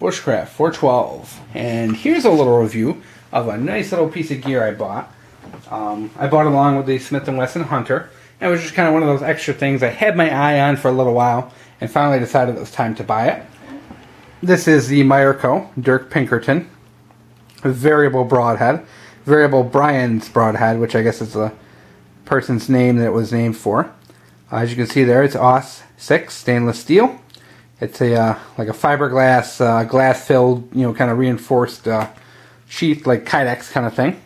Bushcraft 412, and here's a little review of a nice little piece of gear I bought. I bought it along with the Smith & Wesson Hunter, and it was just kind of one of those extra things I had my eye on for a little while, and finally decided it was time to buy it. This is the Meyerco Dirk Pinkerton, a variable broadhead, variable Brian's broadhead, which I guess is the person's name that it was named for. As you can see there, it's AUS 6 stainless steel. It's a like a fiberglass, glass-filled, kind of reinforced sheath, like Kydex kind of thing.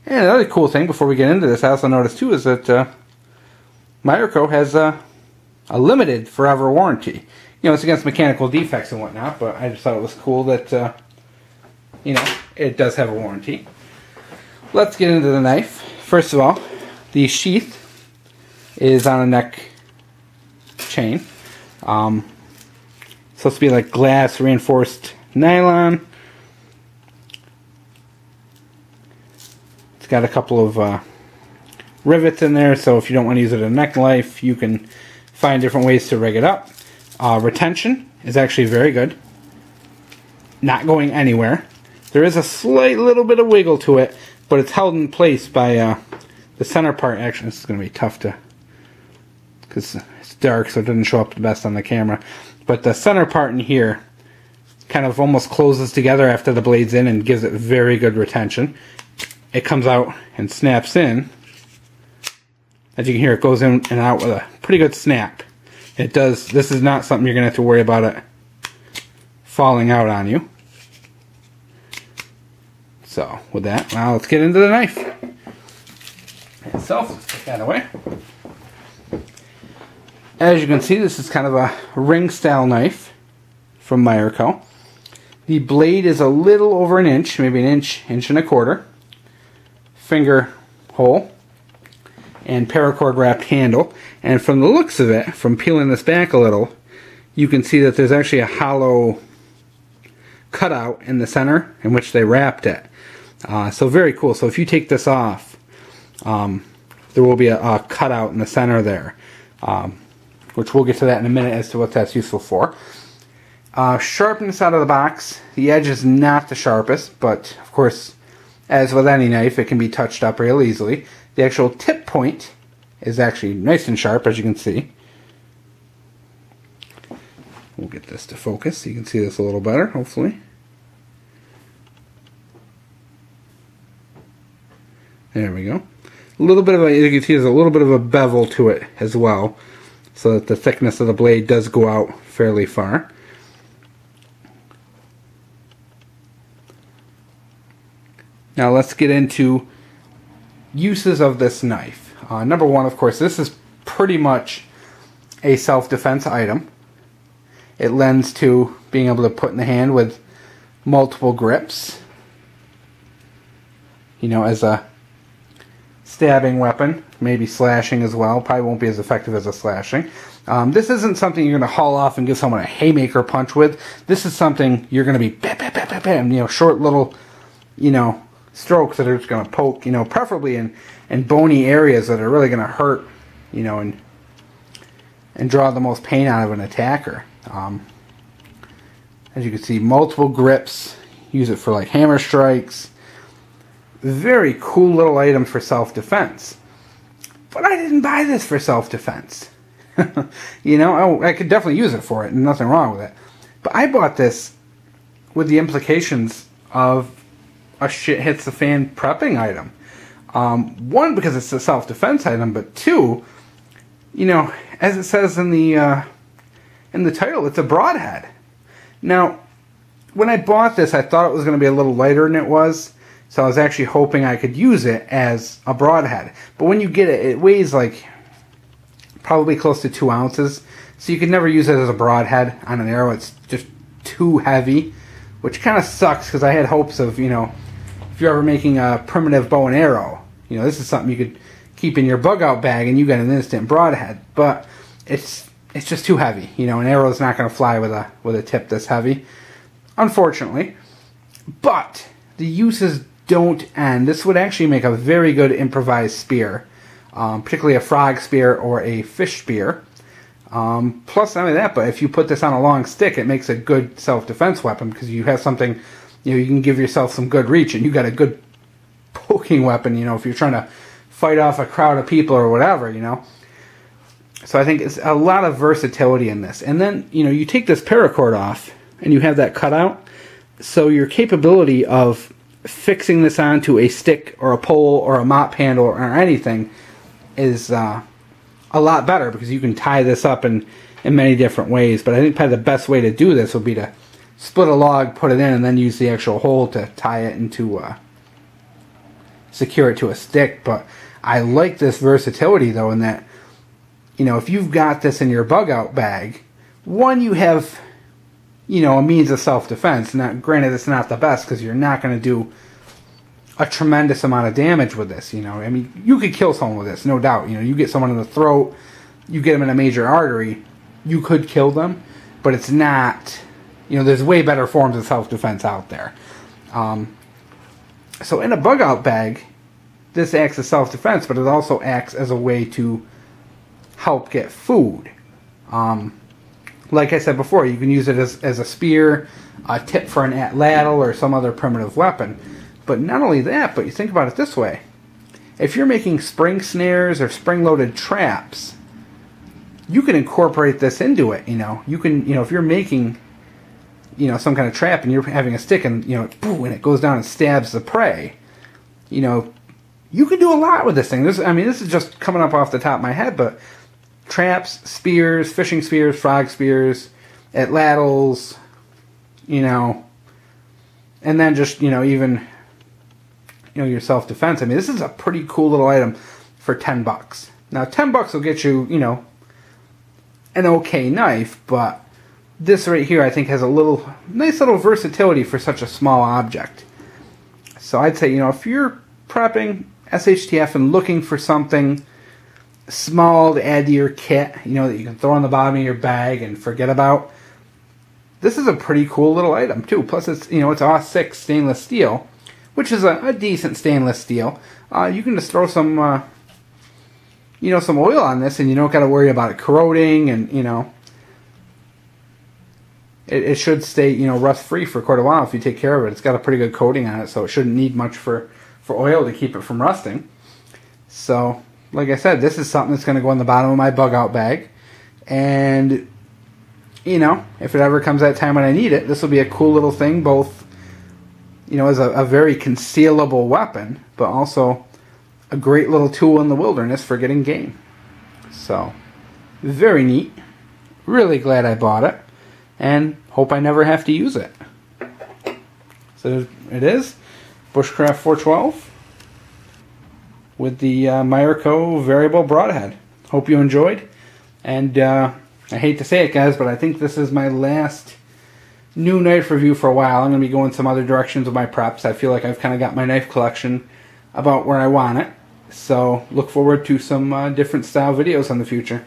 And another cool thing before we get into this, I also noticed too, is that Meyerco has a limited forever warranty. It's against mechanical defects and whatnot, but I just thought it was cool that it does have a warranty. Let's get into the knife. First of all, the sheath is on a neck chain. Supposed to be like glass reinforced nylon. It's got a couple of rivets in there, so if you don't want to use it as a neck knife, you can find different ways to rig it up. Retention is actually very good. Not going anywhere. There is a slight little bit of wiggle to it, but it's held in place by the center part. Actually, this is going to be tough to, because it's dark, so it doesn't show up the best on the camera. But the center part in here kind of almost closes together after the blade's in and gives it very good retention. It comes out and snaps in. As you can hear, it goes in and out with a pretty good snap. It does. This is not something you're going to have to worry about it falling out on you. So, with that, now let's get into the knife itself. Let's put that away. As you can see, this is kind of a ring-style knife from Meyerco. The blade is a little over an inch, maybe an inch, inch and a quarter. Finger hole and paracord wrapped handle. And from the looks of it, from peeling this back a little, you can see that there's actually a hollow cutout in the center in which they wrapped it. So very cool. So if you take this off, there will be a cutout in the center there. Which we'll get to that in a minute as to what that's useful for. Sharpness out of the box. The edge is not the sharpest, but of course, as with any knife, it can be touched up real easily. The actual tip point is actually nice and sharp, as you can see. We'll get this to focus so you can see this a little better, hopefully. There we go. A little bit of you can see there's a little bit of a bevel to it as well, so that the thickness of the blade does go out fairly far. Now let's get into uses of this knife. Number one, of course, this is pretty much a self-defense item. It lends to being able to put in the hand with multiple grips. As a stabbing weapon, maybe slashing as well. Probably won't be as effective as a slashing. This isn't something you're going to haul off and give someone a haymaker punch with. This is something you're going to be bam, bam, bam, bam, bam, short little, strokes that are just going to poke, preferably in bony areas that are really going to hurt, and draw the most pain out of an attacker. As you can see, multiple grips. Use it for like hammer strikes. Very cool little item for self-defense. But I didn't buy this for self-defense. I could definitely use it for it, and nothing wrong with it. But I bought this with the implications of a shit hits the fan prepping item. One, because it's a self-defense item, but two, as it says in the title, it's a broadhead. Now, when I bought this, I thought it was going to be a little lighter than it was. So I was actually hoping I could use it as a broadhead. But when you get it, it weighs like probably close to 2 ounces. So you could never use it as a broadhead on an arrow. It's just too heavy, which kind of sucks because I had hopes of, if you're ever making a primitive bow and arrow, this is something you could keep in your bug out bag and you get an instant broadhead. But it's just too heavy. An arrow's not going to fly with a tip this heavy, unfortunately. But the uses don't end. This would actually make a very good improvised spear, particularly a frog spear or a fish spear. Plus, not only that, but if you put this on a long stick, it makes a good self-defense weapon because you have something, you can give yourself some good reach, and you got a good poking weapon, if you're trying to fight off a crowd of people or whatever, So I think it's a lot of versatility in this. And then, you take this paracord off, and you have that cut out, so your capability of fixing this onto a stick or a pole or a mop handle or anything is a lot better because you can tie this up in many different ways. But I think probably the best way to do this would be to split a log, put it in, and then use the actual hole to tie it into, secure it to a stick. But I like this versatility though, in that, if you've got this in your bug out bag, one, you have, a means of self-defense. Now, granted, it's not the best because you're not going to do a tremendous amount of damage with this, I mean, you could kill someone with this, no doubt. You get someone in the throat, you get them in a major artery, you could kill them, but it's not, there's way better forms of self-defense out there. So in a bug-out bag, this acts as self-defense, but it also acts as a way to help get food. Like I said before, you can use it as a spear, a tip for an atlatl, or some other primitive weapon. But not only that, but you think about it this way. If you're making spring snares or spring-loaded traps, you can incorporate this into it, You can, if you're making, some kind of trap and you're having a stick and, boom, and it goes down and stabs the prey, you can do a lot with this thing. This is just coming up off the top of my head, but traps, spears, fishing spears, frog spears, atlatls, and then just, even, your self-defense. This is a pretty cool little item for $10. Now, $10 will get you, an okay knife, but this right here, I think, has a nice little versatility for such a small object. So I'd say, if you're prepping SHTF and looking for something small to add to your kit, that you can throw on the bottom of your bag and forget about, this is a pretty cool little item too. Plus, it's it's AW6 stainless steel, which is a decent stainless steel. You can just throw some some oil on this, and you don't got to worry about it corroding, and it should stay rust free for quite a while if you take care of it. It's got a pretty good coating on it, so it shouldn't need much for oil to keep it from rusting. So, like I said, this is something that's going to go in the bottom of my bug out bag, and if it ever comes that time when I need it, this will be a cool little thing, both as a very concealable weapon, but also a great little tool in the wilderness for getting game. So, very neat. Really glad I bought it, and hope I never have to use it. So it is Bushcraft 412 with the Meyerco variable broadhead. Hope you enjoyed, and I hate to say it, guys, but I think this is my last new knife review for a while. I'm going to be going some other directions with my preps. I feel like I've kind of got my knife collection about where I want it. So look forward to some different style videos in the future.